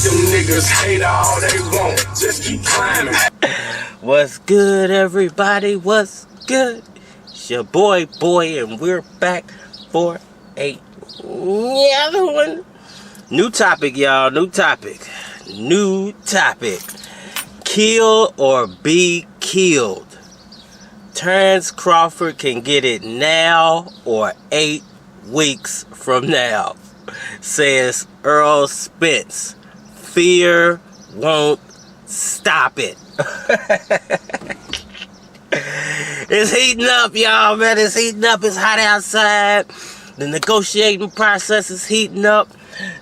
Them niggas hate all they want, just keep climbing. What's good, everybody? What's good? It's your boy, and we're back for another one. New topic, y'all. New topic. Kill or be killed. Terence Crawford can get it now or 8 weeks from now, says Errol Spence. Fear won't stop it. It's heating up, y'all, man. It's heating up. It's hot outside. The negotiating process is heating up.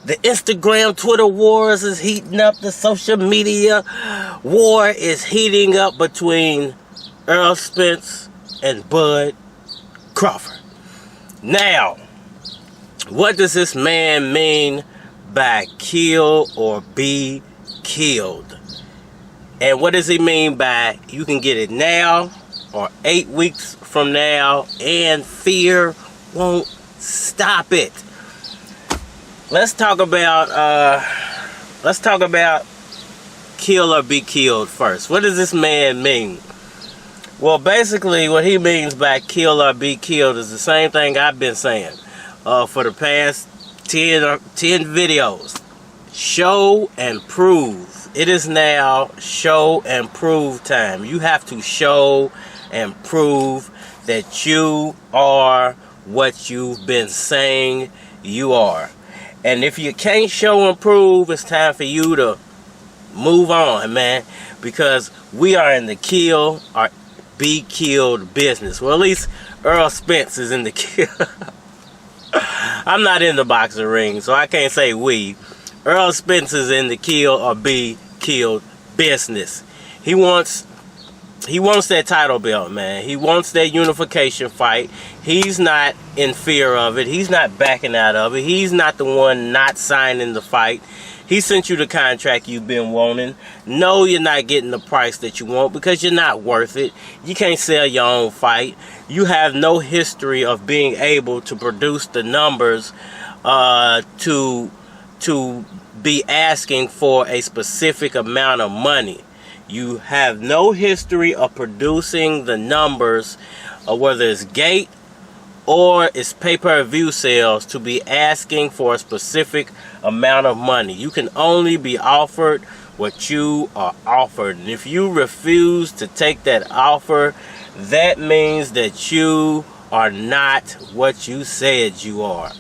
The Instagram, Twitter wars is heating up. The social media war is heating up between Errol Spence and Bud Crawford. Now, what does this man mean by kill or be killed? And what does he mean by you can get it now or 8 weeks from now and fear won't stop it? Let's talk about kill or be killed first. What does this man mean? Well, basically what he means by kill or be killed is the same thing I've been saying for the past 10 videos. Show and prove. It is now show and prove time. You have to show and prove that you are what you've been saying you are. And if you can't show and prove, it's time for you to move on, man. Because we are in the kill or be killed business. Well, at least Errol Spence is in the kill. I'm not in the boxing ring, so I can't say we. Errol Spence is in the kill or be killed business. He wants that title belt, man. He wants that unification fight. He's not in fear of it. He's not backing out of it. He's not the one not signing the fight. He sent you the contract you've been wanting. No, you're not getting the price that you want because you're not worth it. You can't sell your own fight. You have no history of being able to produce the numbers to be asking for a specific amount of money. You have no history of producing the numbers, whether it's gate or it's pay-per-view sales, to be asking for a specific amount of money. You can only be offered what you are offered. And if you refuse to take that offer, that means that you are not what you said you are.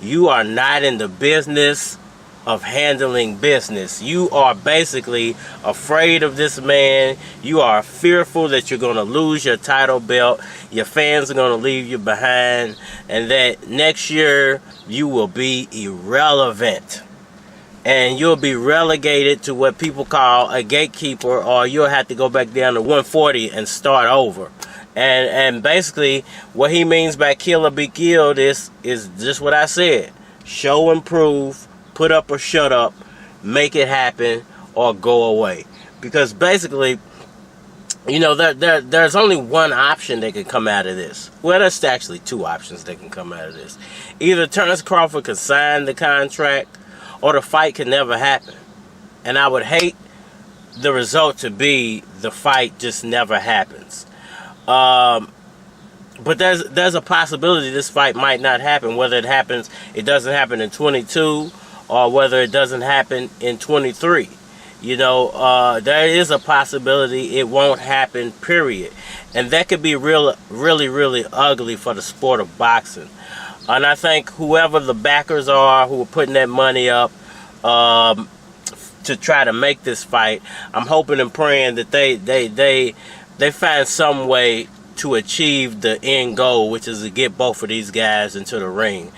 You are not in the business of handling business. You are basically afraid of this man. You are fearful that you're going to lose your title belt. Your fans are going to leave you behind, and that next year you will be irrelevant. And you'll be relegated to what people call a gatekeeper, or you'll have to go back down to 140 and start over. And basically what he means by kill or be killed is just what I said. Show and prove. Put up or shut up, make it happen, or go away. Because basically, you know, there's only one option that can come out of this. Well, there's actually two options that can come out of this. Either Terence Crawford can sign the contract, or the fight can never happen. And I would hate the result to be the fight just never happens. But there's a possibility this fight might not happen. Whether it doesn't happen in 22, or whether it doesn't happen in 23. You know, there is a possibility it won't happen, period. And that could be really ugly for the sport of boxing. And I think whoever the backers are who are putting that money up to try to make this fight, I'm hoping and praying that they find some way to achieve the end goal, which is to get both of these guys into the ring.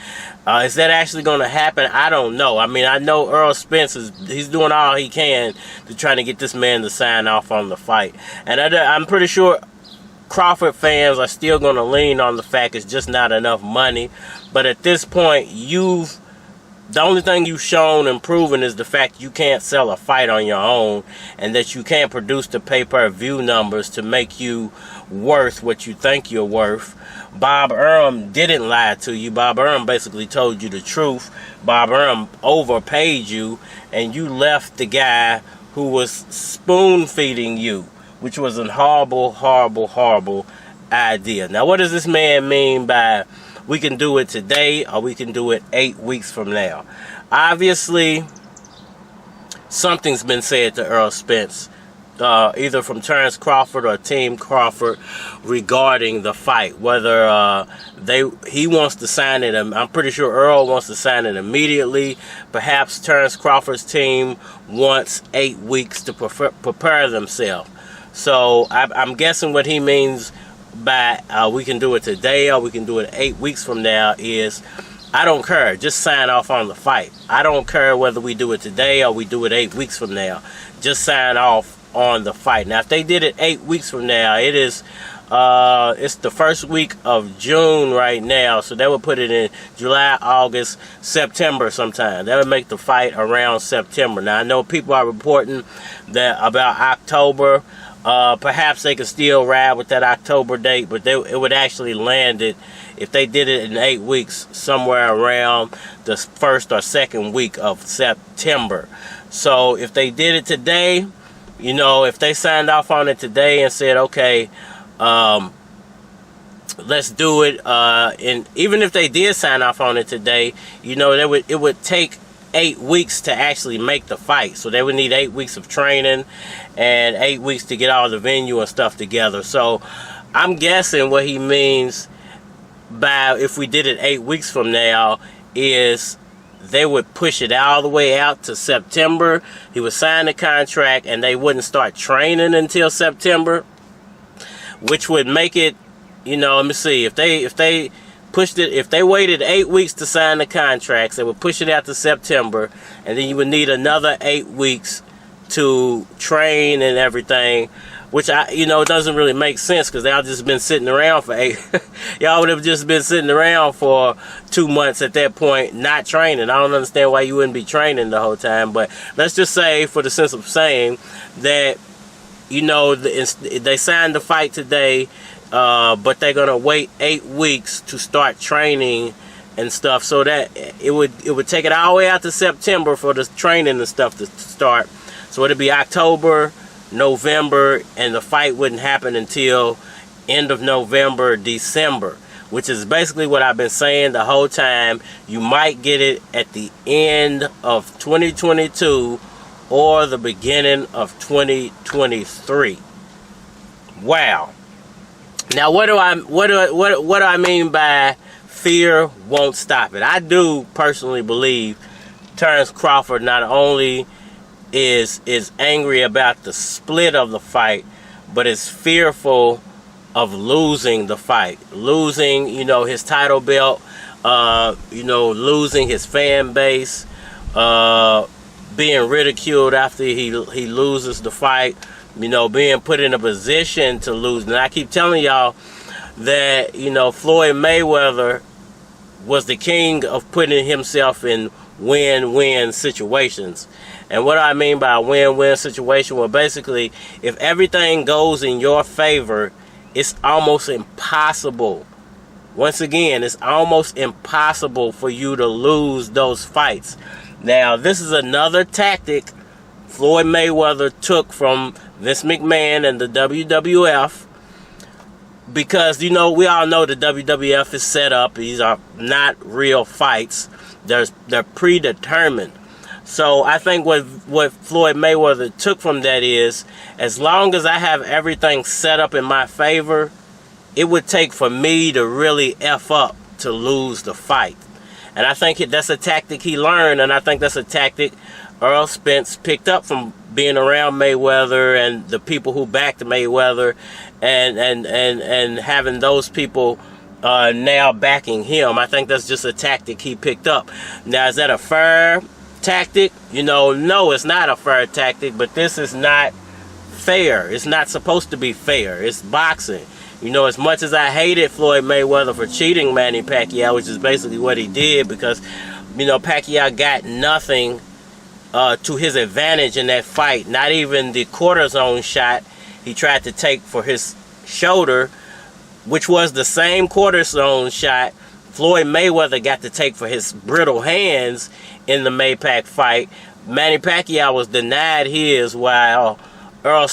Is that actually going to happen? I don't know. I mean, I know Errol Spence he's doing all he can to try to get this man to sign off on the fight. And I'm pretty sure Crawford fans are still going to lean on the fact it's just not enough money. But at this point, the only thing you've shown and proven is the fact you can't sell a fight on your own, and that you can't produce the pay-per-view numbers to make you worth what you think you're worth. Bob Arum didn't lie to you. Bob Arum basically told you the truth. Bob Arum overpaid you, and you left the guy who was spoon-feeding you, which was a horrible, horrible, horrible idea. Now, what does this man mean by we can do it today or we can do it 8 weeks from now? Obviously, something's been said to Errol Spence, either from Terence Crawford or Team Crawford, regarding the fight. Whether he wants to sign it, I'm pretty sure Errol wants to sign it immediately. Perhaps Terence Crawford's team wants 8 weeks to prepare themselves. So I'm guessing what he means by we can do it today or we can do it 8 weeks from now is, I don't care. Just sign off on the fight. I don't care whether we do it today or we do it 8 weeks from now. Just sign off on the fight. Now, if they did it 8 weeks from now, it is it's the first week of June right now, so that would put it in July, August, September sometime. That would make the fight around September. Now, I know people are reporting that about October. Perhaps they could still ride with that October date, but it would actually land it, if they did it in 8 weeks, somewhere around the first or second week of September. So if they did it today, you know, if they signed off on it today and said, okay, let's do it, and even if they did sign off on it today, you know, it would take 8 weeks to actually make the fight. So they would need 8 weeks of training and 8 weeks to get all the venue and stuff together. So I'm guessing what he means by if we did it 8 weeks from now is they would push it all the way out to September. He would sign the contract and they wouldn't start training until September, which would make it, you know, let me see, if they pushed it, if they waited 8 weeks to sign the contracts, they would push it out to September, and then you would need another 8 weeks to train and everything, which it doesn't really make sense, because y'all just been sitting around for y'all would have just been sitting around for 2 months at that point, not training. I don't understand why you wouldn't be training the whole time, but let's just say, for the sense of saying that, you know, they signed the fight today, but they're gonna wait 8 weeks to start training and stuff, so that it would take it all the way out to September for the training and stuff to start. So it'd be October, November, and the fight wouldn't happen until end of November, December, which is basically what I've been saying the whole time. You might get it at the end of 2022 or the beginning of 2023. Wow. Now, what do I mean by fear won't stop it? I do personally believe Terence Crawford not only is angry about the split of the fight, but is fearful of losing the fight, losing, you know, his title belt, losing his fan base, being ridiculed after he loses the fight, you know, being put in a position to lose. And I keep telling y'all that, you know, Floyd Mayweather was the king of putting himself in win-win situations. And what I mean by a win-win situation, well, basically, if everything goes in your favor, it's almost impossible. Once again, it's almost impossible for you to lose those fights. Now, this is another tactic Floyd Mayweather took from Vince McMahon and the WWF, because, you know, we all know the WWF is set up. These are not real fights. They're predetermined. So I think what Floyd Mayweather took from that is, as long as I have everything set up in my favor, it would take for me to really F up to lose the fight. And I think that's a tactic he learned, and I think that's a tactic Errol Spence picked up from being around Mayweather and the people who backed Mayweather, and having those people now backing him. I think that's just a tactic he picked up. Now, is that a fair tactic? You know, no, it's not a fair tactic, but this is not fair. It's not supposed to be fair. It's boxing. You know, as much as I hated Floyd Mayweather for cheating Manny Pacquiao, which is basically what he did, because, you know, Pacquiao got nothing to his advantage in that fight. Not even the cortisone shot he tried to take for his shoulder which was the same cortisone shot Floyd Mayweather got to take for his brittle hands in the Maypac fight. Manny Pacquiao was denied his, while while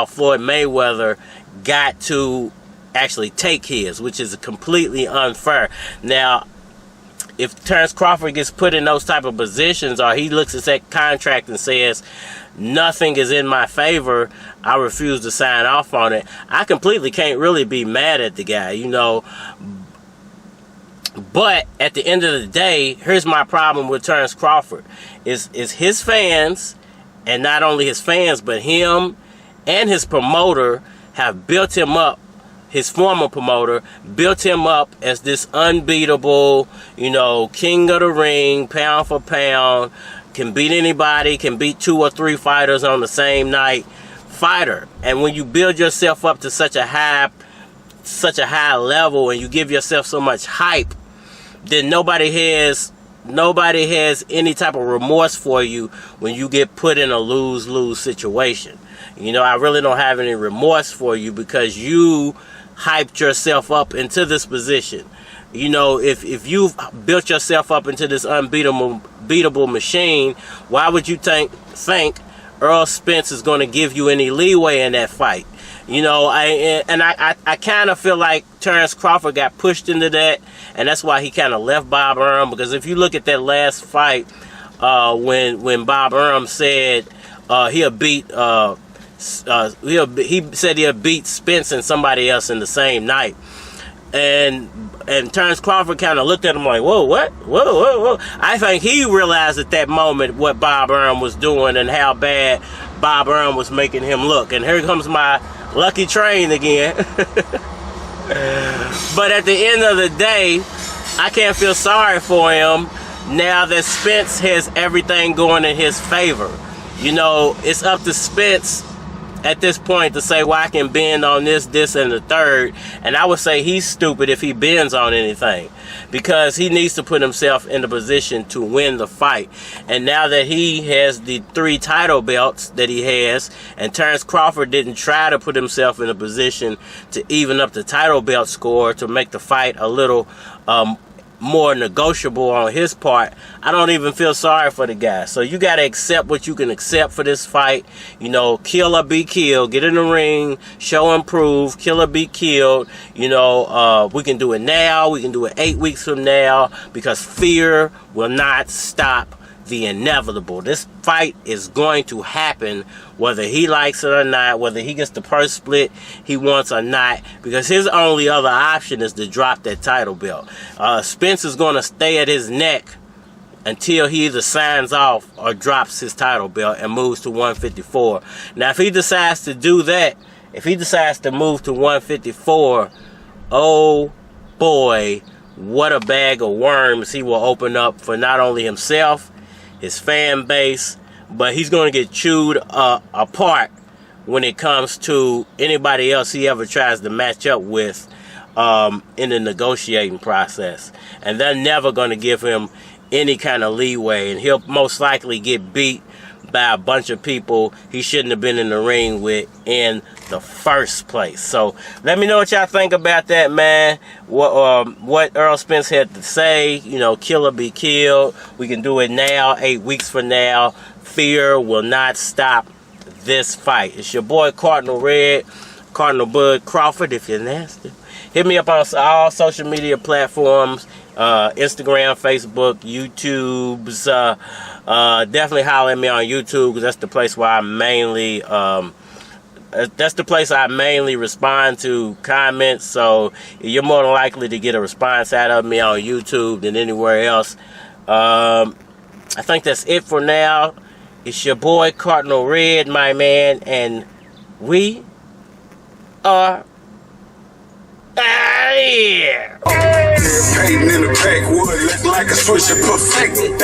Floyd Mayweather got to actually take his, which is completely unfair. Now, if Terence Crawford gets put in those type of positions, or he looks at that contract and says, nothing is in my favor, I refuse to sign off on it, I completely can't really be mad at the guy, you know. But at the end of the day, here's my problem with Terence Crawford. Is his fans, and not only his fans, but him and his promoter have built him up, his former promoter, built him up as this unbeatable, you know, king of the ring, pound for pound, can beat anybody, can beat 2 or 3 fighters on the same night fighter. And when you build yourself up to such a high level, and you give yourself so much hype, then nobody has any type of remorse for you when you get put in a lose-lose situation. You know, I really don't have any remorse for you, because you hyped yourself up into this position. You know, if you've built yourself up into this unbeatable machine, why would you think Errol Spence is going to give you any leeway in that fight? You know, I kind of feel like Terence Crawford got pushed into that, and that's why he kind of left Bob Arum. Because if you look at that last fight, when Bob Arum said he said he'll beat Spence and somebody else in the same night, and Terence Crawford kind of looked at him like, whoa, what? Whoa. I think he realized at that moment what Bob Arum was doing and how bad Bob Arum was making him look. And here comes my lucky train again. But at the end of the day, I can't feel sorry for him now that Spence has everything going in his favor. You know, it's up to Spence at this point to say, well, I can bend on this, and the third. And I would say he's stupid if he bends on anything, because he needs to put himself in the position to win the fight. And now that he has the 3 title belts that he has, and Terence Crawford didn't try to put himself in a position to even up the title belt score to make the fight a little more negotiable on his part, I don't even feel sorry for the guy. So you got to accept what you can accept for this fight. You know, kill or be killed. Get in the ring, show and prove, kill or be killed. You know, we can do it now, we can do it 8 weeks from now, because fear will not stop the inevitable. This fight is going to happen whether he likes it or not, whether he gets the purse split he wants or not, because his only other option is to drop that title belt. Spence is going to stay at his neck until he either signs off or drops his title belt and moves to 154. Now, if he decides to do that, if he decides to move to 154, oh boy, what a bag of worms he will open up for not only himself, his fan base, but he's going to get chewed apart when it comes to anybody else he ever tries to match up with in the negotiating process. And they're never going to give him any kind of leeway, and he'll most likely get beat by a bunch of people he shouldn't have been in the ring with in the first place. So let me know what y'all think about that, man. What Errol Spence had to say. You know, kill or be killed. We can do it now, 8 weeks from now. Fear will not stop this fight. It's your boy Cardinal Bud Crawford, if you're nasty. Hit me up on all social media platforms, Instagram, Facebook, YouTube's. Definitely holler at me on YouTube, because that's the place where I mainly respond to comments. So you're more than likely to get a response out of me on YouTube than anywhere else. I think that's it for now. It's your boy Cardinal Red, my man, and we are out of here. Painting in the backwood look like a Swisher perfect.